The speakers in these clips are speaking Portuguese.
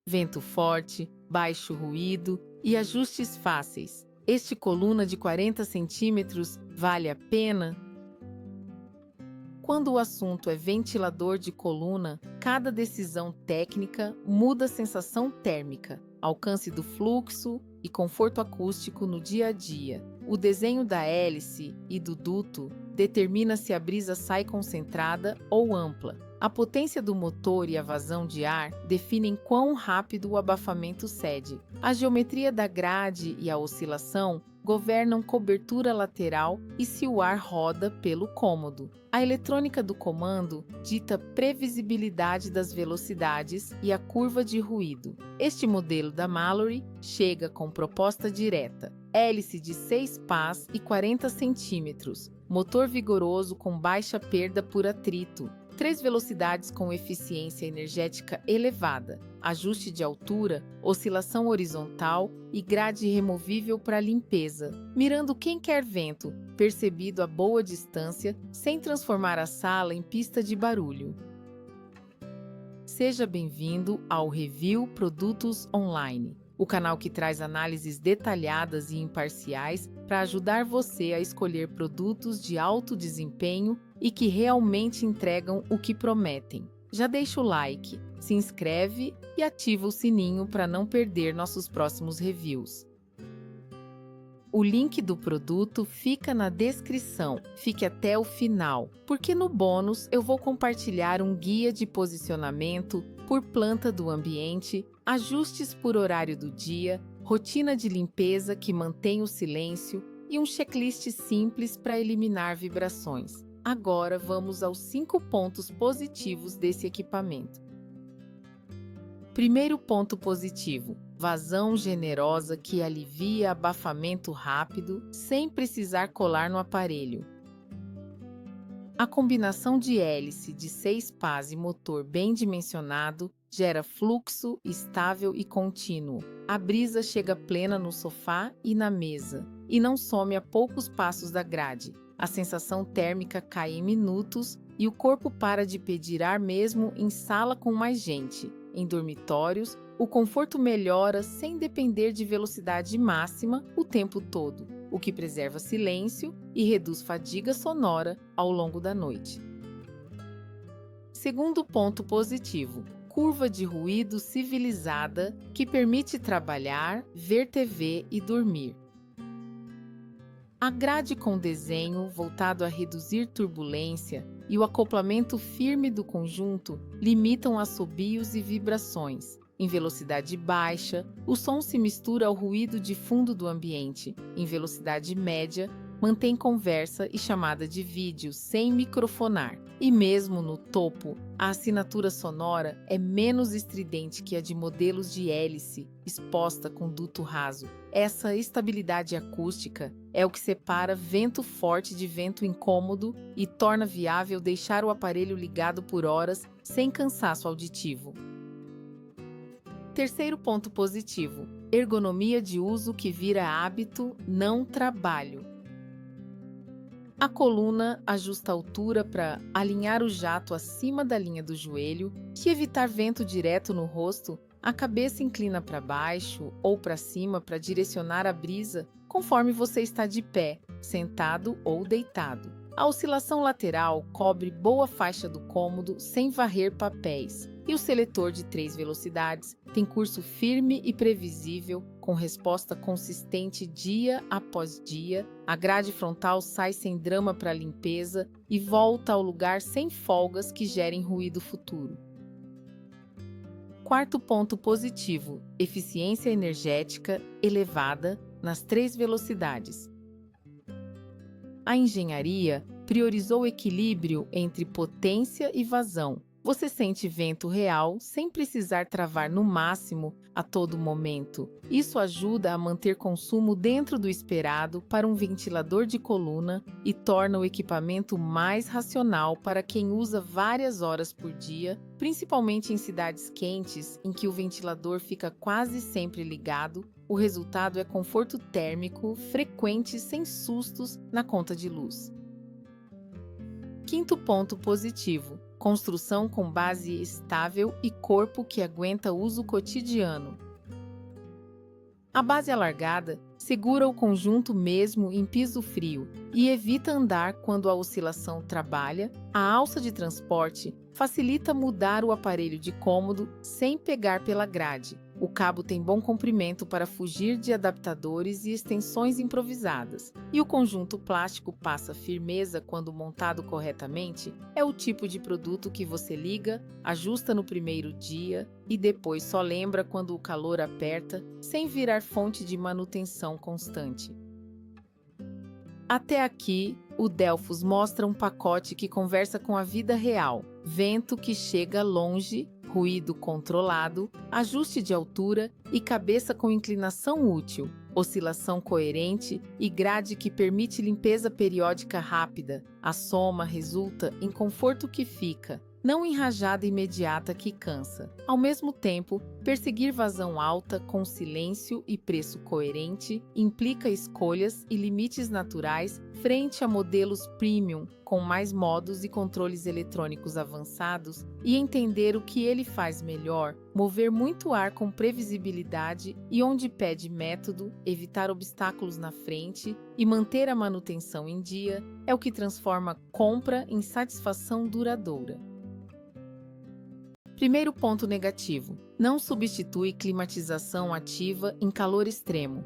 vento forte, baixo ruído e ajustes fáceis. Este coluna de 40 centímetros vale a pena? Quando o assunto é ventilador de coluna, cada decisão técnica muda a sensação térmica, alcance do fluxo e conforto acústico no dia a dia. O desenho da hélice e do duto determina se a brisa sai concentrada ou ampla. A potência do motor e a vazão de ar definem quão rápido o abafamento cede. A geometria da grade e a oscilação governam cobertura lateral e se o ar roda pelo cômodo. A eletrônica do comando dita previsibilidade das velocidades e a curva de ruído. Este modelo da Mallory chega com proposta direta. Hélice de 6 pás e 40 centímetros. Motor vigoroso com baixa perda por atrito. 3 velocidades com eficiência energética elevada, ajuste de altura, oscilação horizontal e grade removível para limpeza, mirando quem quer vento, percebido a boa distância, sem transformar a sala em pista de barulho. Seja bem-vindo ao Review Produtos Online, o canal que traz análises detalhadas e imparciais para ajudar você a escolher produtos de alto desempenho e que realmente entregam o que prometem. Já deixa o like, se inscreve e ativa o sininho para não perder nossos próximos reviews. O link do produto fica na descrição. Fique até o final, porque no bônus eu vou compartilhar um guia de posicionamento por planta do ambiente, ajustes por horário do dia, rotina de limpeza que mantém o silêncio e um checklist simples para eliminar vibrações. Agora vamos aos 5 pontos positivos desse equipamento. Primeiro ponto positivo: vazão generosa que alivia abafamento rápido sem precisar colar no aparelho. A combinação de hélice de 6 pás e motor bem dimensionado gera fluxo estável e contínuo. A brisa chega plena no sofá e na mesa, e não some a poucos passos da grade. A sensação térmica cai em minutos e o corpo para de pedir ar mesmo em sala com mais gente. Em dormitórios, o conforto melhora sem depender de velocidade máxima o tempo todo, o que preserva silêncio e reduz fadiga sonora ao longo da noite. Segundo ponto positivo: curva de ruído civilizada que permite trabalhar, ver TV e dormir. A grade com desenho voltado a reduzir turbulência e o acoplamento firme do conjunto limitam assobios e vibrações. Em velocidade baixa, o som se mistura ao ruído de fundo do ambiente. Em velocidade média, mantém conversa e chamada de vídeo sem microfonar. E mesmo no topo, a assinatura sonora é menos estridente que a de modelos de hélice exposta com duto raso. Essa estabilidade acústica é o que separa vento forte de vento incômodo e torna viável deixar o aparelho ligado por horas sem cansaço auditivo. Terceiro ponto positivo: ergonomia de uso que vira hábito, não trabalho. A coluna ajusta a altura para alinhar o jato acima da linha do joelho e evitar vento direto no rosto. A cabeça inclina para baixo ou para cima para direcionar a brisa conforme você está de pé, sentado ou deitado. A oscilação lateral cobre boa faixa do cômodo sem varrer papéis. E o seletor de 3 velocidades tem curso firme e previsível, com resposta consistente dia após dia. A grade frontal sai sem drama para a limpeza e volta ao lugar sem folgas que gerem ruído futuro. Quarto ponto positivo: eficiência energética elevada nas 3 velocidades. A engenharia priorizou o equilíbrio entre potência e vazão. Você sente vento real sem precisar travar no máximo a todo momento. Isso ajuda a manter consumo dentro do esperado para um ventilador de coluna e torna o equipamento mais racional para quem usa várias horas por dia, principalmente em cidades quentes em que o ventilador fica quase sempre ligado. O resultado é conforto térmico frequente sem sustos na conta de luz. Quinto ponto positivo: construção com base estável e corpo que aguenta uso cotidiano. A base alargada segura o conjunto mesmo em piso frio e evita andar quando a oscilação trabalha. A alça de transporte facilita mudar o aparelho de cômodo sem pegar pela grade. O cabo tem bom comprimento para fugir de adaptadores e extensões improvisadas. E o conjunto plástico passa firmeza quando montado corretamente. É o tipo de produto que você liga, ajusta no primeiro dia e depois só lembra quando o calor aperta, sem virar fonte de manutenção constante. Até aqui, o Delphos mostra um pacote que conversa com a vida real. Vento que chega longe, ruído controlado, ajuste de altura e cabeça com inclinação útil, oscilação coerente e grade que permite limpeza periódica rápida. A soma resulta em conforto que fica, não em rajada imediata que cansa. Ao mesmo tempo, perseguir vazão alta com silêncio e preço coerente implica escolhas e limites naturais frente a modelos premium com mais modos e controles eletrônicos avançados, e entender o que ele faz melhor, mover muito ar com previsibilidade e onde pede método, evitar obstáculos na frente e manter a manutenção em dia é o que transforma compra em satisfação duradoura. Primeiro ponto negativo: não substitui climatização ativa em calor extremo.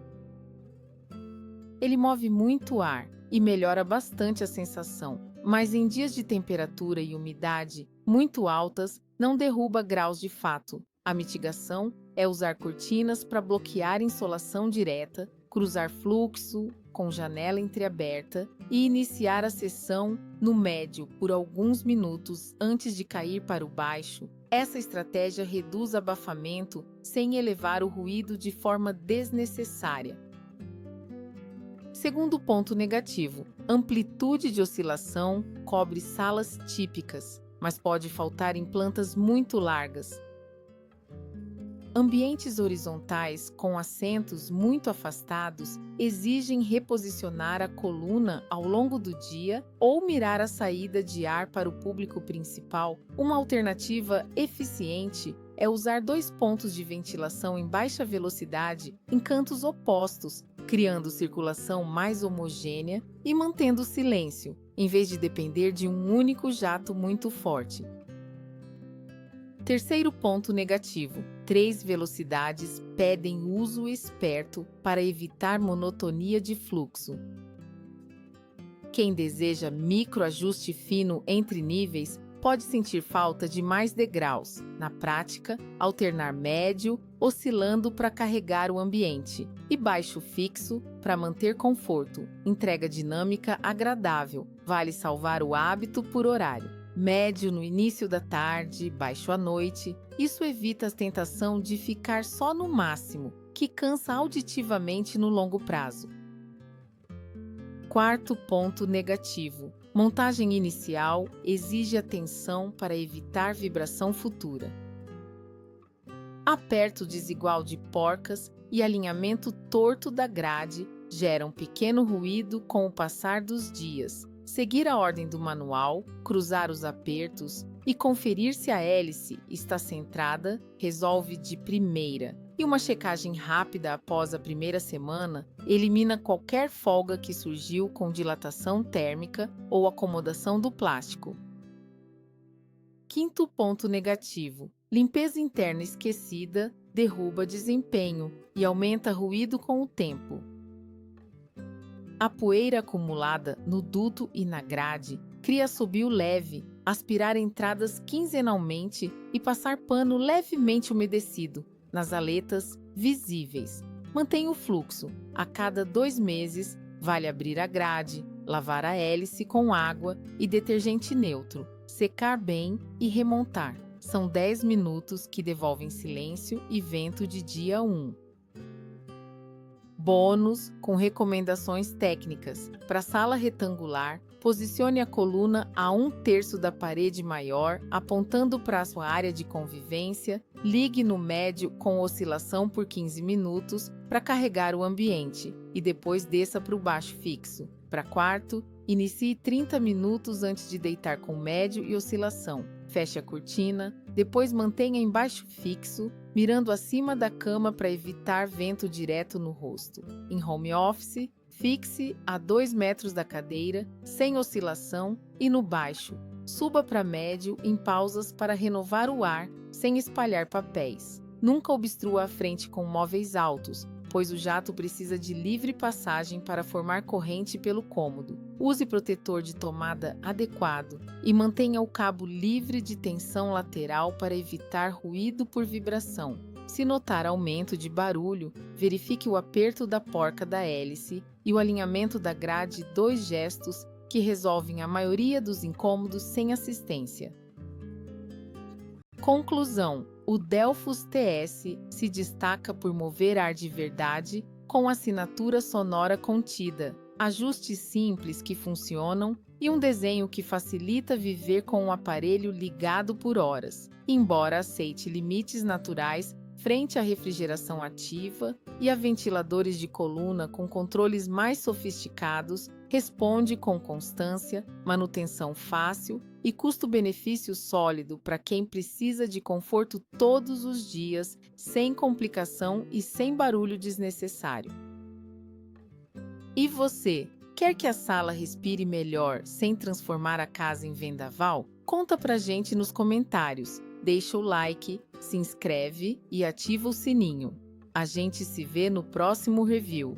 Ele move muito ar e melhora bastante a sensação, mas em dias de temperatura e umidade muito altas, não derruba graus de fato. A mitigação é usar cortinas para bloquear insolação direta, cruzar fluxo com janela entreaberta e iniciar a sessão no médio por alguns minutos antes de cair para o baixo. Essa estratégia reduz abafamento sem elevar o ruído de forma desnecessária. Segundo ponto negativo: amplitude de oscilação cobre salas típicas, mas pode faltar em plantas muito largas. Ambientes horizontais com assentos muito afastados exigem reposicionar a coluna ao longo do dia ou mirar a saída de ar para o público principal. Uma alternativa eficiente é usar 2 pontos de ventilação em baixa velocidade em cantos opostos, criando circulação mais homogênea e mantendo silêncio, em vez de depender de um único jato muito forte. Terceiro ponto negativo: 3 velocidades pedem uso esperto para evitar monotonia de fluxo. Quem deseja microajuste fino entre níveis pode sentir falta de mais degraus. Na prática, alternar médio, oscilando para carregar o ambiente, e baixo fixo para manter conforto. Entrega dinâmica agradável. Vale salvar o hábito por horário. Médio no início da tarde, baixo à noite. Isso evita a tentação de ficar só no máximo, que cansa auditivamente no longo prazo. Quarto ponto negativo: montagem inicial exige atenção para evitar vibração futura. Aperto desigual de porcas e alinhamento torto da grade geram pequeno ruído com o passar dos dias. Seguir a ordem do manual, cruzar os apertos e conferir se a hélice está centrada resolve de primeira. E uma checagem rápida após a primeira semana elimina qualquer folga que surgiu com dilatação térmica ou acomodação do plástico. Quinto ponto negativo: limpeza interna esquecida derruba desempenho e aumenta ruído com o tempo. A poeira acumulada no duto e na grade cria assobio leve. Aspirar entradas quinzenalmente e passar pano levemente umedecido nas aletas visíveis. Mantenha o fluxo. A cada 2 meses, vale abrir a grade, lavar a hélice com água e detergente neutro, secar bem e remontar. São 10 minutos que devolvem silêncio e vento de dia 1. Bônus com recomendações técnicas. Para sala retangular, posicione a coluna a 1/3 da parede maior, apontando para a sua área de convivência. Ligue no médio com oscilação por 15 minutos para carregar o ambiente e depois desça para o baixo fixo. Para quarto, inicie 30 minutos antes de deitar com médio e oscilação. Feche a cortina, depois mantenha embaixo fixo, mirando acima da cama para evitar vento direto no rosto. Em home office, fixe a 2 metros da cadeira, sem oscilação, e no baixo, suba para médio em pausas para renovar o ar, sem espalhar papéis. Nunca obstrua a frente com móveis altos, pois o jato precisa de livre passagem para formar corrente pelo cômodo. Use protetor de tomada adequado e mantenha o cabo livre de tensão lateral para evitar ruído por vibração. Se notar aumento de barulho, verifique o aperto da porca da hélice e o alinhamento da grade, 2 gestos que resolvem a maioria dos incômodos sem assistência. Conclusão: o Delphos TS se destaca por mover ar de verdade com assinatura sonora contida, ajustes simples que funcionam e um desenho que facilita viver com o aparelho ligado por horas. Embora aceite limites naturais frente à refrigeração ativa e a ventiladores de coluna com controles mais sofisticados, responde com constância, manutenção fácil e custo-benefício sólido para quem precisa de conforto todos os dias, sem complicação e sem barulho desnecessário. E você, quer que a sala respire melhor sem transformar a casa em vendaval? Conta pra gente nos comentários, deixa o like, se inscreve e ativa o sininho. A gente se vê no próximo review.